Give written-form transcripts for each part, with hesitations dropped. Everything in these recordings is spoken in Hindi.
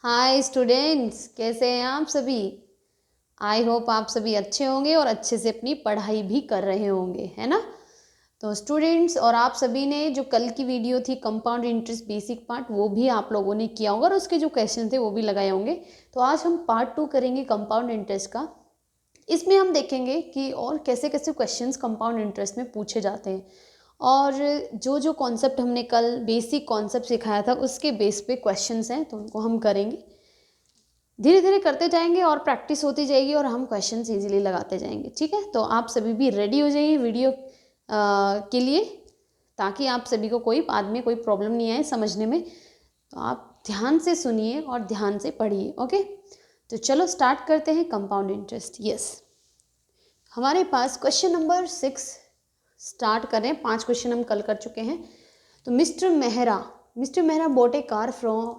हाय स्टूडेंट्स, कैसे हैं आप सभी। आई होप आप सभी अच्छे होंगे और अच्छे से अपनी पढ़ाई भी कर रहे होंगे, है ना। तो स्टूडेंट्स, और आप सभी ने जो कल की वीडियो थी कंपाउंड इंटरेस्ट बेसिक पार्ट, वो भी आप लोगों ने किया होगा और उसके जो क्वेश्चन थे वो भी लगाए होंगे। तो आज हम पार्ट 2 करेंगे कंपाउंड इंटरेस्ट का। इसमें हम देखेंगे कि और कैसे कैसे क्वेश्चंस कंपाउंड इंटरेस्ट में पूछे जाते हैं, और जो जो कॉन्सेप्ट हमने कल बेसिक कॉन्सेप्ट सिखाया था उसके बेस पे क्वेश्चंस हैं, तो उनको हम करेंगे। धीरे धीरे करते जाएंगे और प्रैक्टिस होती जाएगी और हम क्वेश्चंस इजीली लगाते जाएंगे। ठीक है, तो आप सभी भी रेडी हो जाइए वीडियो के लिए, ताकि आप सभी को कोई बाद में कोई प्रॉब्लम नहीं आए समझने में। तो आप ध्यान से सुनिए और ध्यान से पढ़िए। ओके, तो चलो स्टार्ट करते हैं कंपाउंड इंटरेस्ट। यस, हमारे पास क्वेश्चन नंबर 6 स्टार्ट कर रहे हैं। 5 क्वेश्चन हम कल कर चुके हैं। तो mister Mehra bot A car from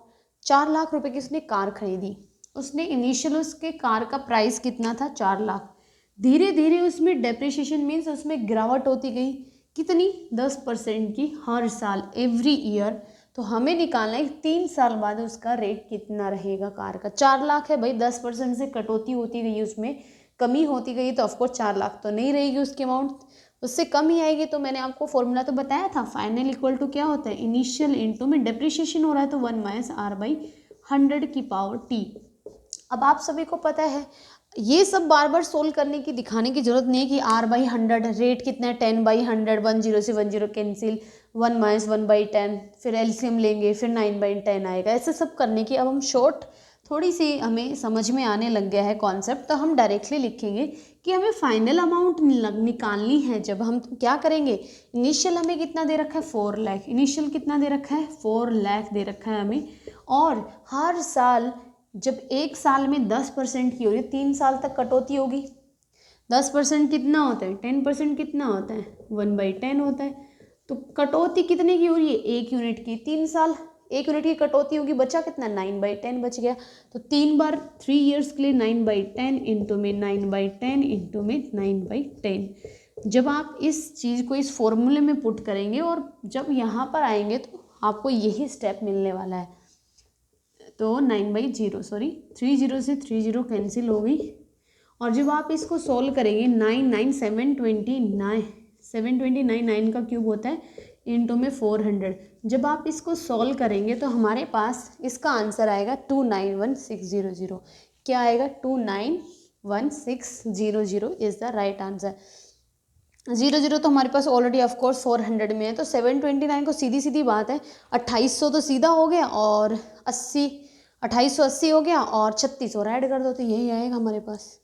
4 lakh रुपए की उसने कार खरीदी। उसने इनिशियल उसके कार का प्राइस कितना था, 4 लाख। धीरे धीरे उसमें डेप्रिसिएशन मीन्स उसमें गिरावट होती गई, कितनी, 10% की हर साल, एवरी ईयर। तो हमें निकालना है 3 साल बाद उसका रेट कितना रहेगा कार का। 4 लाख है भाई, 10% से कटौती होती गई, उसमें कमी होती गई, तो ऑफकोर्स 4 लाख तो नहीं रहेगी उसकी अमाउंट, उससे कम ही आएगी। तो मैंने आपको फॉर्मूला तो बताया था, फाइनल इक्वल टू क्या होता है, इनिशियल इंटू में डेप्रिसिएशन हो रहा है तो 1 - R/100 की पावर टी। अब आप सभी को पता है, ये सब बार बार सोल्व करने की, दिखाने की जरूरत नहीं है कि R/100 रेट कितना है, 10/100, 10 से 10 कैंसिल, 1 - 1/10, फिर एलसीएम लेंगे, फिर 9/10 आएगा। ऐसे सब करने की, अब हम शॉर्ट थोड़ी सी हमें समझ में आने लग गया है कॉन्सेप्ट, तो हम डायरेक्टली लिखेंगे कि हमें फाइनल अमाउंट निकालनी है। जब हम क्या करेंगे, इनिशियल हमें कितना दे रखा है, 4 लाख, इनिशियल कितना दे रखा है, 4 लाख दे रखा है हमें, और हर साल जब एक साल में 10% की हो रही है, 3 साल तक कटौती होगी। 10% कितना होता है, 10% कितना होता है, 1/10 होता है। तो कटौती कितने की हो रही है, 1 यूनिट की, 3 साल 1 यूनिट की कटौती होगी, बचा कितना, 9/10 बच गया। तो 3 बार 3 ईयर्स के लिए 9/10 इंटू में 9/10 इंटू में 9/10। जब आप इस चीज़ को इस फॉर्मूले में पुट करेंगे और जब यहाँ पर आएंगे तो आपको यही स्टेप मिलने वाला है। तो 9/0, सॉरी 30 से 30 कैंसिल हो गई। और जब आप इसको सोल्व करेंगे, 729 9 का क्यूब होता है, इंटू में 400। जब आप इसको सोल्व करेंगे तो हमारे पास इसका आंसर आएगा 291600। क्या आएगा, 291600 इज़ द राइट आंसर। 00 तो हमारे पास ऑलरेडी ऑफकोर्स 400 में है, तो 729 को सीधी सीधी बात है, 2800 तो सीधा हो गया, और 2880 हो गया, और 36 और ऐड कर दो तो यही आएगा हमारे पास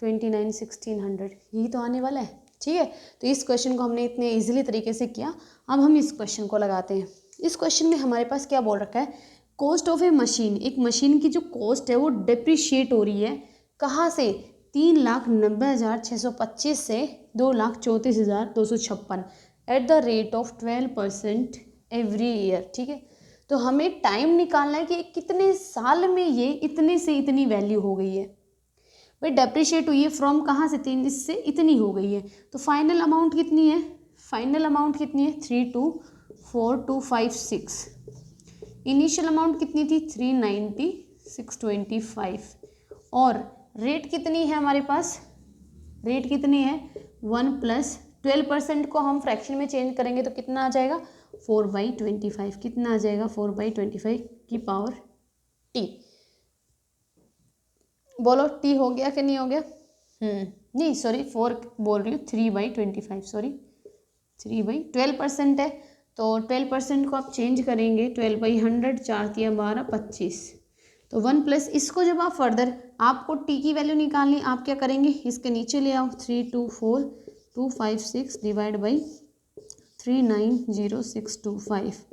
291600, यही तो आने वाला है। ठीक है, तो इस क्वेश्चन को हमने इतने इजीली तरीके से किया। अब हम इस क्वेश्चन को लगाते हैं। इस क्वेश्चन में हमारे पास क्या बोल रखा है, कॉस्ट ऑफ ए मशीन, एक मशीन की जो कॉस्ट है वो डिप्रिशिएट हो रही है, कहाँ से, 3,90,625 से 2,34,256 at the rate of 12% every year. ठीक है, तो हमें टाइम निकालना है कि कितने साल में ये इतने से इतनी वैल्यू हो गई है। भाई डेप्रिशिएट हुई है फ्रॉम कहाँ से, 3 इससे इतनी हो गई है। तो फाइनल अमाउंट कितनी है, फाइनल अमाउंट कितनी है, 324,256। इनिशियल अमाउंट कितनी थी, 390,625। और रेट कितनी है हमारे पास, रेट कितनी है, 1 + 12% को हम फ्रैक्शन में चेंज करेंगे तो कितना आ जाएगा, 4/25। कितना आ जाएगा, 4/25 की पावर टी। बोलो टी हो गया कि नहीं हो गया, नहीं सॉरी 4 बोल रही हूँ, 3/25, सॉरी 3/12% है, तो 12% को आप चेंज करेंगे, 12/100, 4 × 12 25। तो 1 + इसको जब आप फर्दर, आपको टी की वैल्यू निकालनी, आप क्या करेंगे, इसके नीचे ले आओ, 324,256 डिवाइड बाई 390,625।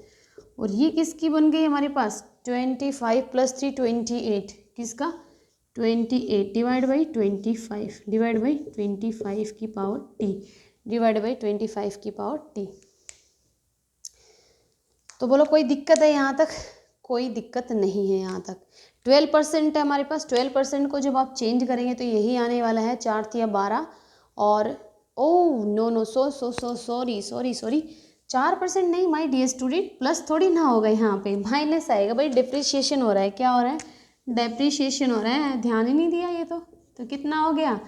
और ये किसकी बन गई हमारे पास, 25 + 3 28, किसका, 28 डिवाइड बाई 25 डिवाइड बाई 25 की पावर टी, डिवाइड बाई 25 की पावर टी। तो बोलो कोई दिक्कत है यहाँ तक, कोई दिक्कत नहीं है यहाँ तक। 12% है हमारे पास, 12% को जब आप चेंज करेंगे तो यही आने वाला है, 4 × 12, और ओ नो सॉरी 4% नहीं माय डियर स्टूडेंट, प्लस थोड़ी ना होगा यहाँ पे, माइनस आएगा भाई, डिप्रिशिएशन हो रहा है, क्या हो रहा है, डेप्रिशिएशन हो रहा है, ध्यान ही नहीं दिया ये तो कितना हो गया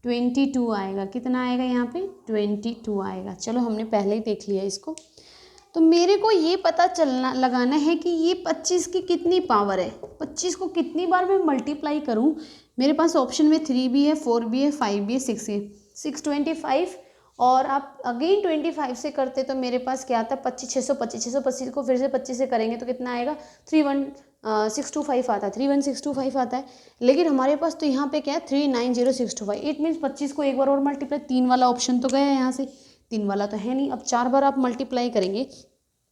22 आएगा। कितना आएगा यहाँ पे 22 आएगा। चलो हमने पहले ही देख लिया इसको। तो मेरे को ये पता चलना लगाना है कि ये 25 की कितनी पावर है, 25 को कितनी बार मैं मल्टीप्लाई करूँ। मेरे पास ऑप्शन में 3 भी है, 4 भी है, 5 भी है, 6 है। 625 और आप अगेन 25 से करते तो मेरे पास क्या आता है 625 को फिर से 25 से करेंगे तो कितना आएगा 31625 आता है, 31625 आता है। लेकिन हमारे पास तो यहाँ पे क्या है 390625। इट मीन्स 25 को एक बार और मल्टीप्लाई, 3 वाला ऑप्शन तो गया है यहाँ से, 3 वाला तो है नहीं। अब 4 बार आप मल्टीप्लाई करेंगे।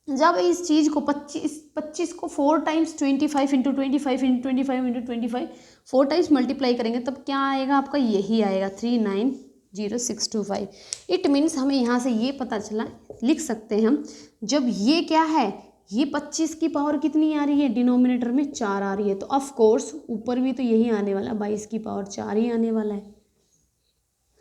जब इस चीज़ को 25 को 4 times 25 into 25 into 25 into 25 4 times multiply करेंगे तब क्या आएगा आपका, यही आएगा 390625। इट मीन्स हमें यहाँ से ये पता चला, लिख सकते हैं हम, जब ये क्या है, ये 25 की पावर कितनी आ रही है, डिनोमिनेटर में 4 आ रही है, तो ऑफ कोर्स ऊपर भी तो यही आने वाला, 22 की पावर 4 ही आने वाला है,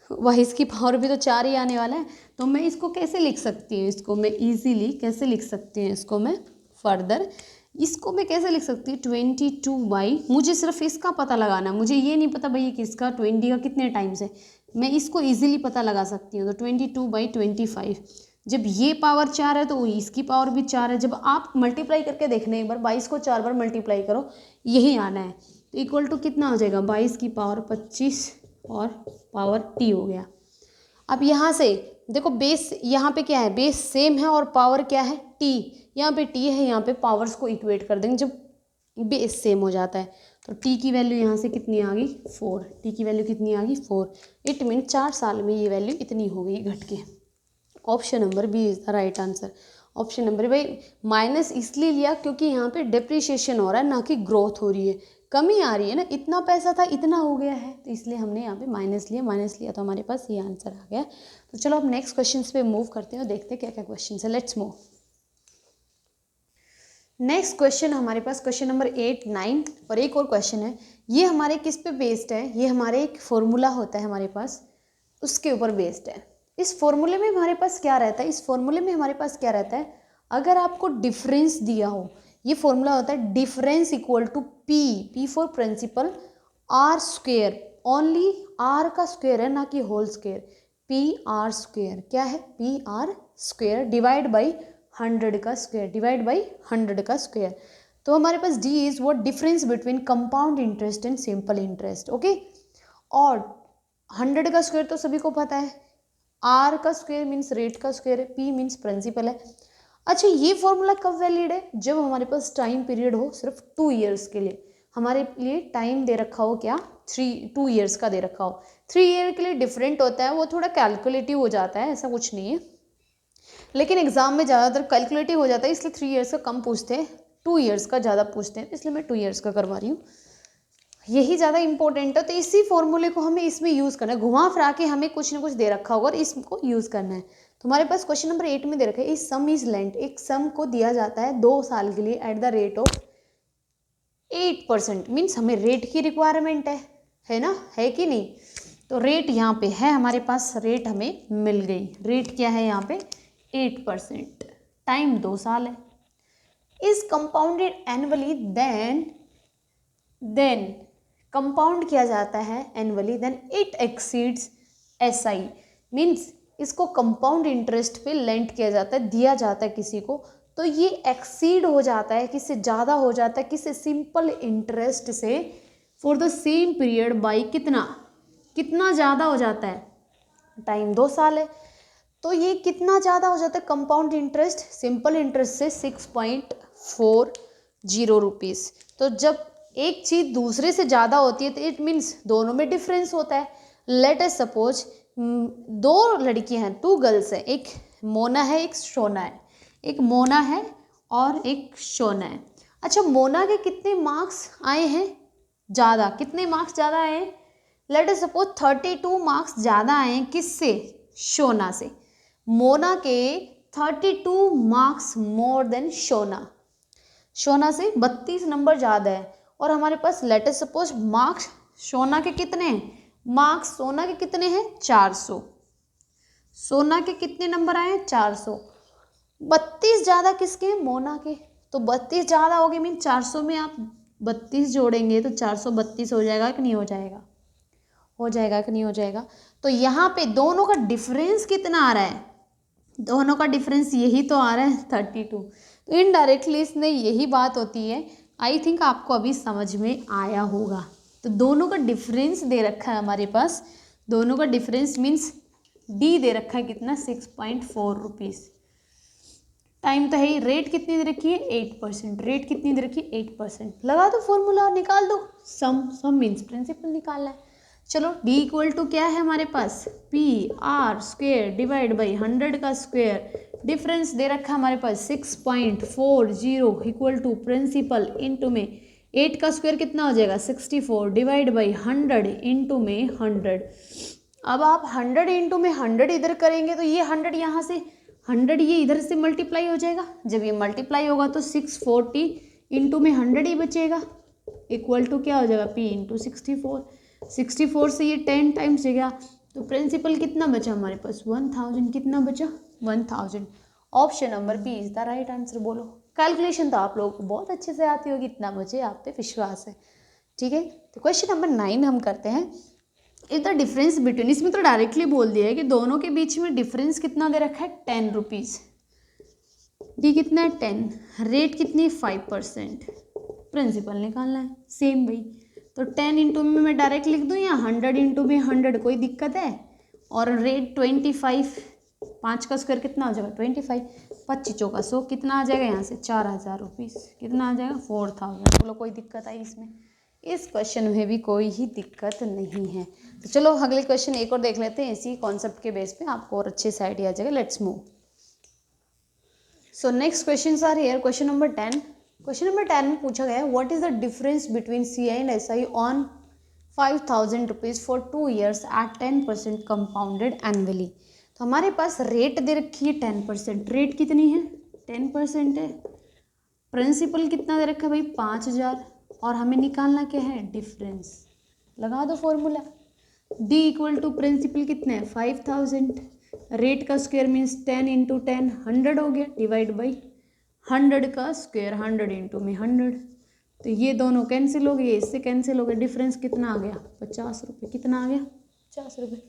22 की पावर भी तो 4 ही आने वाला है। तो मैं इसको कैसे लिख सकती हूँ, इसको मैं ईजीली कैसे लिख सकती हूँ, इसको मैं फर्दर इसको मैं कैसे लिख सकती हूँ 22 मुझे सिर्फ इसका पता लगाना, मुझे ये नहीं पता भाई किसका 20 का कितने टाइम्स है, मैं इसको ईजिली पता लगा सकती हूँ। तो 22/25, जब ये पावर 4 है तो इसकी पावर भी 4 है। जब आप मल्टीप्लाई करके देखना एक बार, 22 को 4 बार मल्टीप्लाई करो, यही आना है। तो इक्वल टू कितना हो जाएगा 22 की पावर 25 और पावर t हो गया। अब यहाँ से देखो बेस यहाँ पे क्या है, बेस सेम है और पावर क्या है t, यहाँ पे t है, यहाँ पे पावर्स को इक्वेट कर देंगे जब बेस सेम हो जाता है। तो t की वैल्यू यहाँ से कितनी आ गई 4, t की वैल्यू कितनी आ गई 4। इट मीन 4 साल में ये वैल्यू इतनी हो गई घट के। Option number B is the right answer. Option number भाई माइनस इसलिए लिया क्योंकि यहाँ पे डिप्रिशिएशन हो रहा है, ना कि ग्रोथ हो रही है, कमी आ रही है ना, इतना पैसा था इतना हो गया है, तो इसलिए हमने यहाँ पे माइनस लिया तो हमारे पास ये आंसर आ गया। तो चलो अब नेक्स्ट क्वेश्चन पे मूव करते हैं और देखते हैं क्या क्या क्वेश्चन है। Let's move. नेक्स्ट क्वेश्चन हमारे पास क्वेश्चन नंबर 8, 9 और एक और क्वेश्चन है। ये हमारे किस पे बेस्ड है, ये हमारे एक फॉर्मूला होता है हमारे पास, उसके ऊपर बेस्ड है। इस फॉर्मूले में हमारे पास क्या रहता है, इस फॉर्मूले में हमारे पास क्या रहता है, अगर आपको डिफरेंस दिया हो, ये फॉर्मूला होता है difference equal to P for principal R square, only R का स्क्वेयर है ना कि whole square, P R square क्या है P R square divide by 100 का स्क्वेयर, डिवाइड बाई 100 का स्क्वेयर। तो हमारे पास D is what difference between compound interest and simple interest, okay. और 100 का स्क्वेयर तो सभी को पता है, आर का स्क्वेयर मीन्स रेट का स्क्वेयर है, पी मीन्स प्रिंसिपल है। अच्छा ये फॉर्मूला कब वैलिड है, जब हमारे पास टाइम पीरियड हो सिर्फ 2 ईयर्स के लिए, हमारे लिए टाइम दे रखा हो क्या 2 ईयर्स का दे रखा हो। 3 ईयर के लिए डिफरेंट होता है, वो थोड़ा कैलकुलेटिव हो जाता है, ऐसा कुछ नहीं है, लेकिन एग्जाम में ज़्यादातर कैलकुलेटिव हो जाता है, इसलिए 3 ईयर्स का कम पूछते हैं, 2 ईयर्स का ज़्यादा पूछते हैं, इसलिए मैं 2 ईयर्स का करवा रही हूँ, यही ज़्यादा इंपॉर्टेंट है। तो इसी फॉर्मूले को हमें इसमें यूज़ करना है, घुमा फिरा के हमें कुछ ना कुछ दे रखा होगा और इसको यूज़ करना है। तो हमारे पास क्वेश्चन नंबर 8 में दे रखा है इस सम इज लेंट, एक सम को दिया जाता है 2 साल के लिए at the rate of 8%, means हमें रेट की रिक्वायरमेंट है ना, है कि नहीं। तो रेट यहाँ पे है हमारे पास, रेट हमें मिल गई, रेट क्या है यहाँ पे 8%, टाइम 2 साल है, is compounded annually then compound किया जाता है annually, then it exceeds SI, means इसको कंपाउंड इंटरेस्ट पे लेंट किया जाता है, दिया जाता है किसी को, तो ये एक्सीड हो जाता है, किससे ज़्यादा हो जाता है, किससे सिंपल इंटरेस्ट से for the same period by कितना ज़्यादा हो जाता है, टाइम 2 साल है, तो ये कितना ज़्यादा हो जाता है कंपाउंड इंटरेस्ट सिंपल इंटरेस्ट से 6.40 रुपीज़। तो जब एक चीज़ दूसरे से ज़्यादा होती है तो इट मीन्स दोनों में डिफरेंस होता है। लेट अस सपोज 2 लड़कियां हैं, 2 गर्ल्स हैं, एक मोना है एक शोना है, एक मोना है और एक शोना है। अच्छा मोना के कितने मार्क्स आए हैं ज़्यादा, कितने मार्क्स ज़्यादा आए हैं, लेट अस सपोज 32 मार्क्स ज़्यादा आए हैं, किससे, शोना से। मोना के 32 मार्क्स मोर देन शोना से 32 नंबर ज़्यादा है, और हमारे पास लेट अस सपोज मार्क्स सोना के कितने हैं, मार्क्स सोना के कितने हैं 400, सोना के कितने नंबर आए हैं 400, 32 ज़्यादा किसके हैं मोना के, तो 32 ज़्यादा हो गए मीन 400 में आप 32 जोड़ेंगे तो 432 हो जाएगा कि नहीं हो जाएगा, हो जाएगा कि नहीं हो जाएगा। तो यहाँ पे दोनों का डिफरेंस कितना आ रहा है, दोनों का डिफरेंस यही तो आ रहा है 32। तो इनडायरेक्टली इसने यही बात होती है। आई थिंक आपको अभी समझ में आया होगा। तो दोनों का डिफरेंस दे रखा है हमारे पास, दोनों का डिफरेंस मीन्स डी दे रखा है कितना 6.4 रुपीज़। टाइम तो है ही, रेट कितनी दे रखी है 8%, रेट कितनी दे रखी है 8%। लगा दो फॉर्मूला, निकाल दो सम मीन्स प्रिंसिपल निकालना है। चलो D इक्वल टू क्या है हमारे पास, PR स्क्वेयर डिवाइड बाई 100 का स्क्वेयर, डिफरेंस दे रखा है हमारे पास 6.40 इक्वल टू प्रिंसिपल इंटू में 8 का स्क्वायर कितना हो जाएगा 64 डिवाइड बाई 100 इंटू में 100। अब आप 100 इंटू में 100 इधर करेंगे तो ये 100 यहाँ से 100 ये इधर से मल्टीप्लाई हो जाएगा। जब ये मल्टीप्लाई होगा तो 640 इंटू में 100 ही बचेगा इक्वल टू क्या हो जाएगा P इंटू 64 से ये 10 टाइम्स हो गया। तो प्रिंसिपल कितना बचा हमारे पास 1000, कितना बचा 1000। Option number B is the right answer. बोलो, कैलकुलेशन तो आप लोगों को बहुत अच्छे से आती होगी, इतना मुझे आप पे विश्वास है। ठीक है, तो क्वेश्चन नंबर 9 हम करते हैं। इज द डिफरेंस बिटवीन, इसमें तो डायरेक्टली बोल दिया है कि दोनों के बीच में डिफरेंस कितना दे रखा है 10 रुपीज़। डी कितना है 10, रेट कितनी 5%, प्रिंसिपल निकालना है सेम भाई। तो 10 इंटू में मैं डायरेक्ट लिख दूँ या 100 इंटू में 100, कोई दिक्कत है। और रेट 25, 5 का स्क्वायर कितना हो जाएगा 25, 25 चौका 100 कितना आ जाएगा यहाँ से 4000 रुपीज़, कितना आ जाएगा 4000। बोलो कोई दिक्कत आई इसमें, इस क्वेश्चन में भी कोई ही दिक्कत नहीं है। तो चलो अगले क्वेश्चन एक और देख लेते हैं, इसी कॉन्सेप्ट के बेस पे आपको और अच्छे से आइडिया आ जाएगा। Let's move. So next questions are here. Question number 10, question number 10 में पूछा गया है what is the difference between CI and SI on 5000 rupees for 2 years at 10% compounded annually. तो हमारे पास रेट दे रखी है 10%, रेट कितनी है 10% है, प्रिंसिपल कितना दे रखा है भाई 5000, और हमें निकालना क्या है डिफरेंस। लगा दो formula, D equal to principal कितना है 5000, रेट का स्क्वायर मीन्स 10 इंटू 10 100 हो गया डिवाइड बाई 100 का स्क्वायर 100 इंटू में 100। तो ये दोनों कैंसिल हो गए, इससे कैंसिल हो गया, डिफरेंस कितना आ गया 50 रुपये, कितना आ गया 50 रुपये।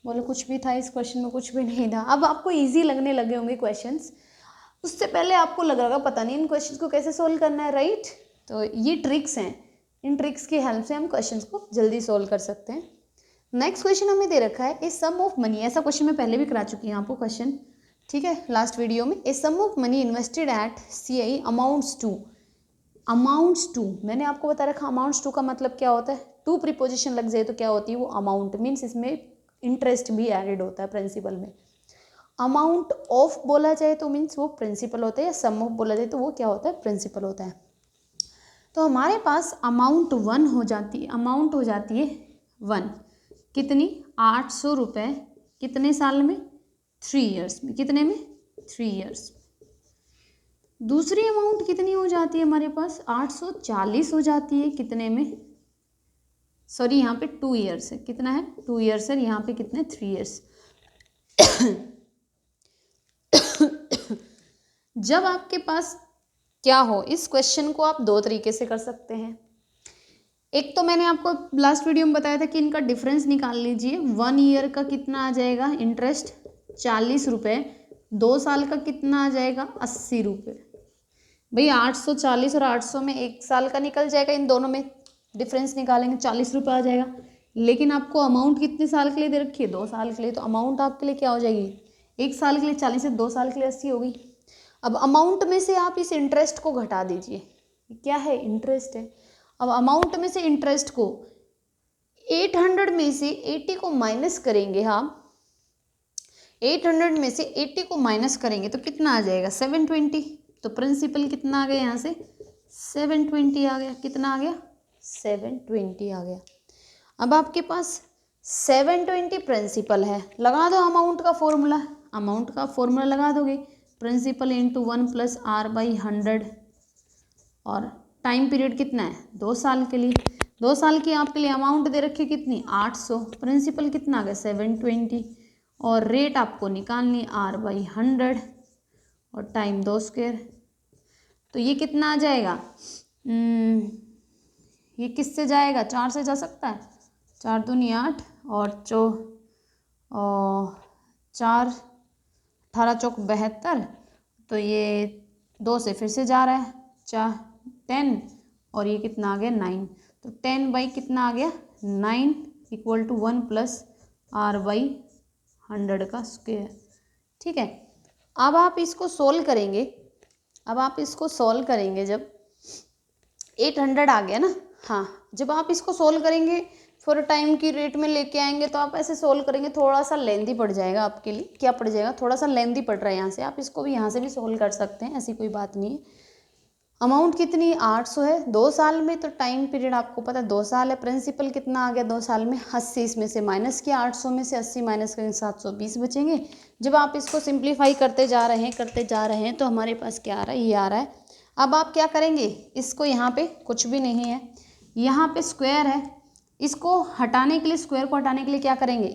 बोलो कुछ भी था इस क्वेश्चन में, कुछ भी नहीं था। अब आपको ईजी लगने लगे होंगे क्वेश्चंस, उससे पहले आपको लग रहा पता नहीं इन क्वेश्चंस को कैसे सोल्व करना है, राइट। तो ये ट्रिक्स हैं, इन ट्रिक्स की हेल्प से हम क्वेश्चंस को जल्दी सोल्व कर सकते हैं। नेक्स्ट क्वेश्चन हमें दे रखा है ए सम ऑफ मनी, ऐसा क्वेश्चन मैं पहले भी करा चुकी हूँ आपको क्वेश्चन, ठीक है, लास्ट वीडियो में। A sum of money invested at CI amounts to, मैंने आपको बता रखा अमाउंट्स टू का मतलब क्या होता है, टू प्रीपोजिशन लग जाए तो क्या होती है वो अमाउंट, मीन्स इसमें इंटरेस्ट भी एडेड होता है प्रिंसिपल में। अमाउंट ऑफ बोला जाए तो मीन्स वो प्रिंसिपल होता है, या सम ऑफ बोला जाए तो वो क्या होता है प्रिंसिपल होता है। तो हमारे पास अमाउंट 1 हो जाती है, अमाउंट हो जाती है 1, कितनी 800 रुपये, कितने साल में 3 years में, कितने में 3 years। दूसरी अमाउंट कितनी हो जाती है हमारे पास 840 हो जाती है, कितने में, सॉरी यहाँ पे 2 years है, कितना है 2 years है, यहाँ पे कितने 3 years। जब आपके पास क्या हो, इस क्वेश्चन को आप दो तरीके से कर सकते हैं। एक तो मैंने आपको लास्ट वीडियो में बताया था कि इनका डिफरेंस निकाल लीजिए। 1 year का कितना आ जाएगा इंटरेस्ट 40 रुपये, 2 साल का कितना आ जाएगा 80 रुपये। भाई 840 और 800 में 1 साल का निकल जाएगा, इन दोनों में डिफरेंस निकालेंगे 40 रुपये आ जाएगा। लेकिन आपको अमाउंट कितने साल के लिए दे रखी है 2 साल के लिए, तो अमाउंट आपके लिए क्या हो जाएगी 1 साल के लिए 40 है, 2 साल के लिए 80 हो गई। अब अमाउंट में से आप इस इंटरेस्ट को घटा दीजिए, क्या है इंटरेस्ट है। अब अमाउंट में से इंटरेस्ट को 800 में से 80 को माइनस करेंगे, हाँ 800 में से 80 को माइनस करेंगे तो कितना आ जाएगा 720। तो प्रिंसिपल कितना आ गया यहाँ से 720 आ गया, कितना आ गया 720 आ गया। अब आपके पास 720 प्रिंसिपल है, लगा दो अमाउंट का फॉर्मूला, अमाउंट का फॉर्मूला लगा दोगे प्रिंसिपल इंटू 1 + R/100, और टाइम पीरियड कितना है 2 साल के लिए। 2 साल की आपके लिए अमाउंट दे रखी कितनी 800, प्रिंसिपल कितना आ गया 720, और रेट आपको निकालनी R/100 और टाइम 2 स्क्वायर। तो ये कितना आ जाएगा ये किससे जाएगा, 4 से जा सकता है, 4 दूनी 8 और 4 18 चौक 72, तो ये 2 से फिर से जा रहा है, 10 और ये कितना आ गया 9, तो 10 बाई कितना आ गया 9 equal to 1 plus r by 100 का स्क्वायर। ठीक है, अब आप इसको सोल्व करेंगे, जब 800 आ गया ना, हाँ जब आप इसको सोल्व करेंगे फॉर टाइम की रेट में लेके आएंगे तो आप ऐसे सोल्व करेंगे, थोड़ा सा लेंदी पड़ जाएगा आपके लिए। क्या पड़ जाएगा, थोड़ा सा लेंदी पड़ रहा है यहाँ से, आप इसको भी यहाँ से भी सोल्व कर सकते हैं, ऐसी कोई बात नहीं है। अमाउंट कितनी 800 है, 2 साल में, तो टाइम पीरियड आपको पता है 2 साल है। प्रिंसिपल कितना आ गया 2 साल में 80, इसमें से माइनस किया, 800 में से 80 माइनस करेंगे 720 बचेंगे। जब आप इसको सिंप्लीफाई करते जा रहे हैं तो हमारे पास क्या आ रहा है, ये आ रहा है। अब आप क्या करेंगे, इसको यहाँ पे कुछ भी नहीं है, यहाँ पे स्क्वायर है, इसको हटाने के लिए, स्क्वायर को हटाने के लिए क्या करेंगे,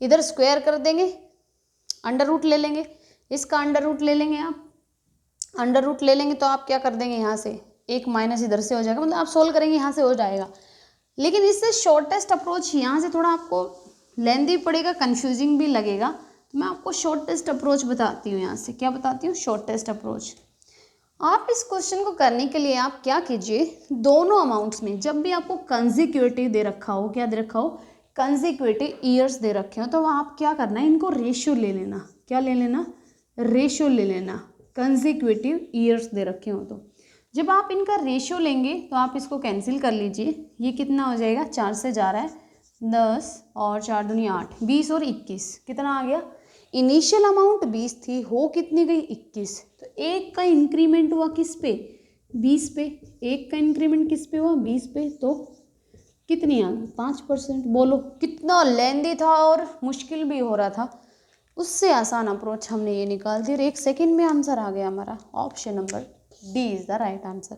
इधर स्क्वायर कर देंगे, अंडर रूट ले लेंगे, इसका अंडर रूट ले लेंगे, आप अंडर रूट ले लेंगे तो आप क्या कर देंगे, यहाँ से एक माइनस इधर से हो जाएगा, मतलब आप सोल्व करेंगे यहाँ से हो जाएगा। लेकिन इससे शॉर्टेस्ट अप्रोच, यहाँ से थोड़ा आपको लेंदी पड़ेगा, कंफ्यूजिंग भी लगेगा, तो मैं आपको शॉर्टेस्ट अप्रोच बताती हूँ। यहाँ से क्या बताती हूँ, शॉर्टेस्ट अप्रोच। आप इस क्वेश्चन को करने के लिए आप क्या कीजिए, दोनों अमाउंट्स में जब भी आपको कंसेक्यूटिव दे रखा हो, क्या दे रखा हो, कंसेक्यूटिव ईयर्स दे रखे हो, तो आप क्या करना है, इनको रेशियो ले लेना। क्या ले लेना, रेशियो ले लेना। कंसेक्यूटिव ईयर्स दे रखे हो तो जब आप इनका रेशियो लेंगे तो आप इसको कैंसिल कर लीजिए, ये कितना हो जाएगा, 4 से जा रहा है 10 और 4 दूनी 8, 20 और 21 कितना आ गया, इनिशियल अमाउंट 20 थी, हो कितनी गई 21, तो एक का इंक्रीमेंट हुआ किस पे, 20 पे, एक का इंक्रीमेंट किस पे हुआ 20 पे, तो कितनी आ गई 5%। बोलो कितना लेंदी था और मुश्किल भी हो रहा था, उससे आसान अप्रोच हमने ये निकाल दी और 1 सेकेंड में आंसर आ गया हमारा। Option number D is the right answer.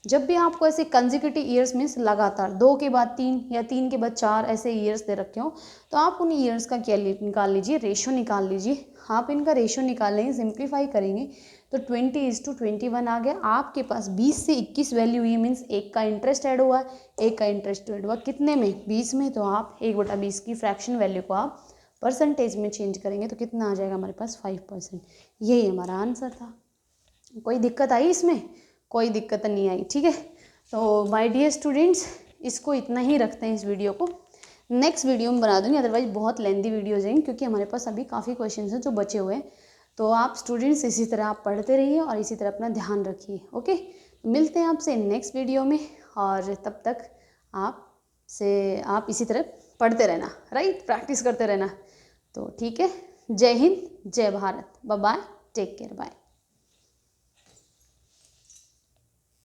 जब भी आपको ऐसे कंसेक्यूटिव ईयर्स मीन्स लगातार 2 के बाद 3 या 3 के बाद 4 ऐसे ईयर्स दे रखे हो, तो आप उन ईयर्स का क्या निकाल लीजिए, रेशियो निकाल लीजिए। आप इनका रेशियो निकालेंगे, सिंप्लीफाई करेंगे तो 20:21 आ गया। आपके पास 20 से 21 वैल्यू हुई, मीन्स एक का इंटरेस्ट ऐड हुआ, एक का इंटरेस्ट ऐड हुआ कितने में, 20 में, तो आप 1/20 की फ्रैक्शन वैल्यू को आप परसेंटेज में चेंज करेंगे तो कितना आ जाएगा हमारे पास 5%। यही हमारा आंसर था। कोई दिक्कत आई इसमें, कोई दिक्कत नहीं आई। ठीक है, तो माय डियर स्टूडेंट्स, इसको इतना ही रखते हैं इस वीडियो को, नेक्स्ट वीडियो में बना दूंगी, अदरवाइज बहुत लेंदी वीडियो हो जाएंगी क्योंकि हमारे पास अभी काफ़ी क्वेश्चन हैं जो बचे हुए हैं। तो आप स्टूडेंट्स इसी तरह आप पढ़ते रहिए और इसी तरह अपना ध्यान रखिए। ओके, मिलते हैं आपसे नेक्स्ट वीडियो में, और तब तक आप इसी तरह पढ़ते रहना, राइट, प्रैक्टिस करते रहना। तो ठीक है, जय हिंद, जय Bharat, bye bye, take care, bye.